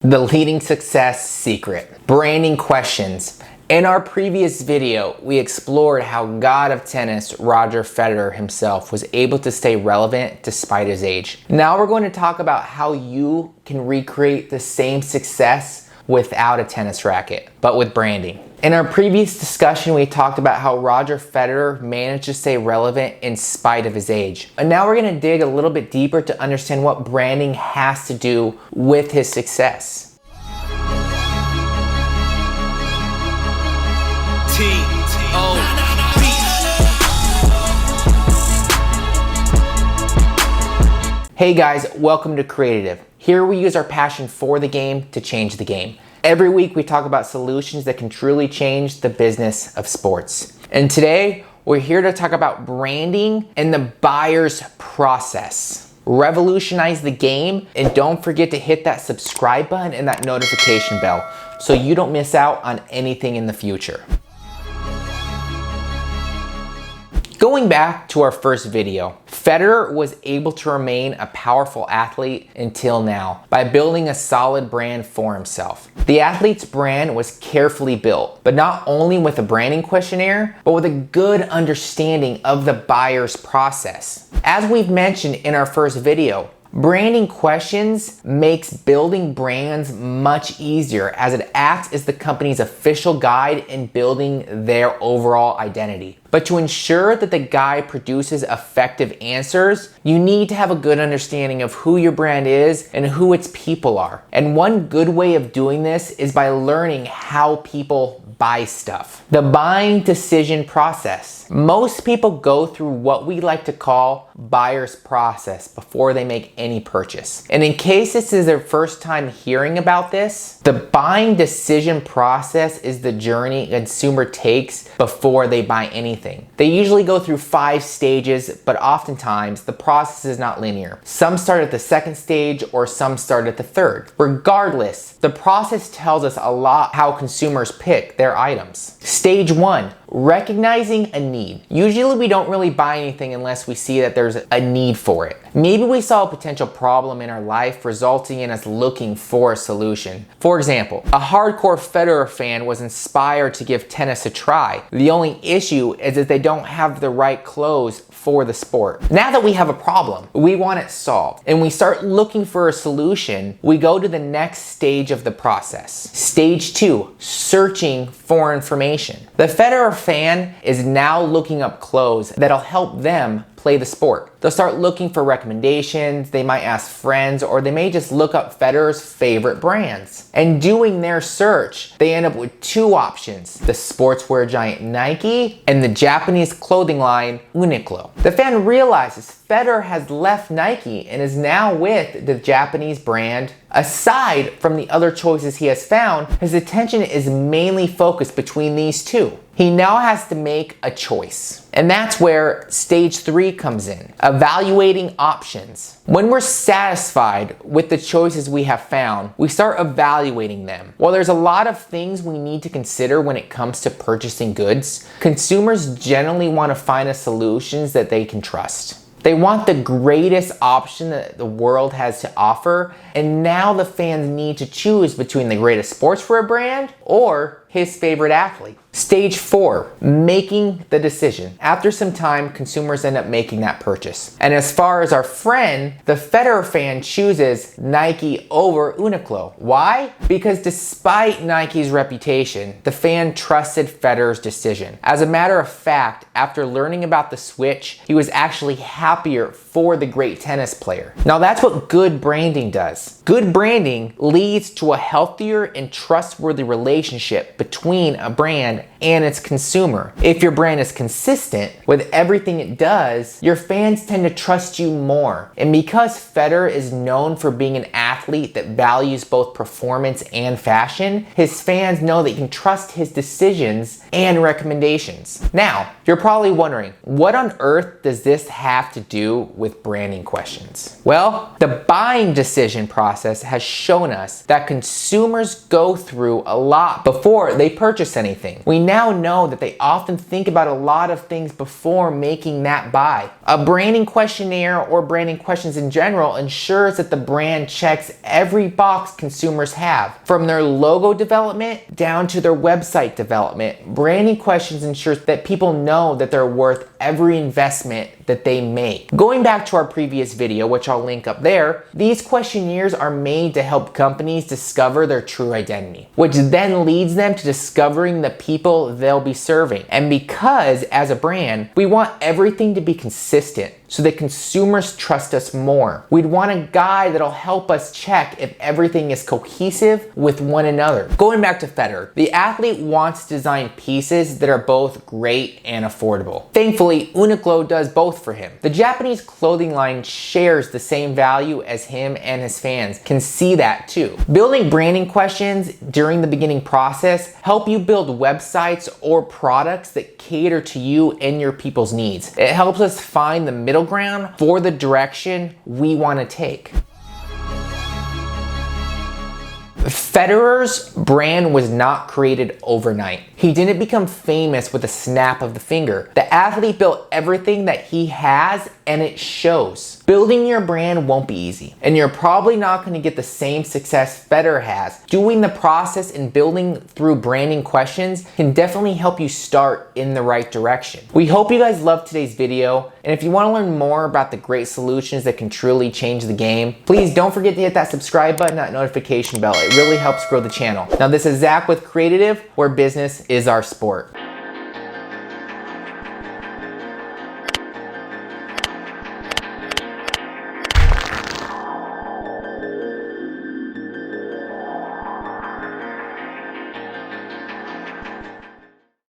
The leading success secret, branding questions. In our previous video, we explored how God of tennis, Roger Federer himself, was able to stay relevant despite his age. Now we're going to talk about how you can recreate the same success without a tennis racket, but with branding. In our previous discussion, we talked about how Roger Federer managed to stay relevant in spite of his age. And now we're gonna dig a little bit deeper to understand what branding has to do with his success. Hey guys, welcome to Creative. Here we use our passion for the game to change the game. Every week we talk about solutions that can truly change the business of sports. And today we're here to talk about branding and the buyer's process. Revolutionize the game, and don't forget to hit that subscribe button and that notification bell so you don't miss out on anything in the future. Going back to our first video, Federer was able to remain a powerful athlete until now by building a solid brand for himself. The athlete's brand was carefully built, but not only with a branding questionnaire, but with a good understanding of the buyer's process. As we've mentioned in our first video, branding questions makes building brands much easier as it acts as the company's official guide in building their overall identity. But to ensure that the guide produces effective answers, you need to have a good understanding of who your brand is and who its people are. And one good way of doing this is by learning how people buy stuff. The buying decision process. Most people go through what we like to call buyer's process before they make any purchase. And in case this is their first time hearing about this, the buying decision process is the journey a consumer takes before they buy anything. They usually go through 5 stages, but oftentimes the process is not linear. Some start at the second stage or some start at the third. Regardless, the process tells us a lot how consumers pick their items. Stage 1, recognizing a need. Usually we don't really buy anything unless we see that there's a need for it. Maybe we saw a potential problem in our life resulting in us looking for a solution. For example, a hardcore Federer fan was inspired to give tennis a try. The only issue is that they don't have the right clothes for the sport. Now that we have a problem, we want it solved, and we start looking for a solution, we go to the next stage of the process. Stage 2, searching for information. The Federer fan is now looking up clothes that'll help them play the sport. They'll start looking for recommendations, they might ask friends, or they may just look up Federer's favorite brands. And doing their search, they end up with 2 options: the sportswear giant Nike and the Japanese clothing line Uniqlo. The fan realizes Federer has left Nike and is now with the Japanese brand. Aside from the other choices he has found, his attention is mainly focused between these 2. He now has to make a choice. And that's where stage 3 comes in, evaluating options. When we're satisfied with the choices we have found, we start evaluating them. While there's a lot of things we need to consider when it comes to purchasing goods, consumers generally want to find solutions that they can trust. They want the greatest option that the world has to offer, and now the fans need to choose between the greatest sportswear brand or his favorite athlete. Stage 4, making the decision. After some time, consumers end up making that purchase. And as far as our friend, the Federer fan chooses Nike over Uniqlo. Why? Because despite Nike's reputation, the fan trusted Federer's decision. As a matter of fact, after learning about the switch, he was actually happier for the great tennis player. Now that's what good branding does. Good branding leads to a healthier and trustworthy relationship between a brand and its consumer. If your brand is consistent with everything it does, your fans tend to trust you more. And because Federer is known for being an athlete that values both performance and fashion, his fans know that you can trust his decisions and recommendations. Now, you're probably wondering, what on earth does this have to do with branding questions? Well, the buying decision process has shown us that consumers go through a lot before before they purchase anything. We now know that they often think about a lot of things before making that buy. A branding questionnaire or branding questions in general ensures that the brand checks every box consumers have. From their logo development down to their website development, branding questions ensures that people know that they're worth every investment that they make. Going back to our previous video, which I'll link up there, these questionnaires are made to help companies discover their true identity, which then leads them to discovering the people they'll be serving. And because as a brand, we want everything to be consistent so that consumers trust us more. We'd want a guide that'll help us check if everything is cohesive with one another. Going back to Federer, the athlete wants to design pieces that are both great and affordable. Thankfully, Uniqlo does both for him. The Japanese clothing line shares the same value as him, and his fans can see that too. Building branding questions during the beginning process help you build websites or products that cater to you and your people's needs. It helps us find the middle ground for the direction we want to take. Federer's brand was not created overnight. He didn't become famous with a snap of the finger. The athlete built everything that he has, and it shows. Building your brand won't be easy, and you're probably not going to get the same success Federer has. Doing the process and building through branding questions can definitely help you start in the right direction. We hope you guys loved today's video, and if you want to learn more about the great solutions that can truly change the game, please don't forget to hit that subscribe button, that notification bell. It really helps grow the channel. Now, this is Zach with Creative, where business is our sport.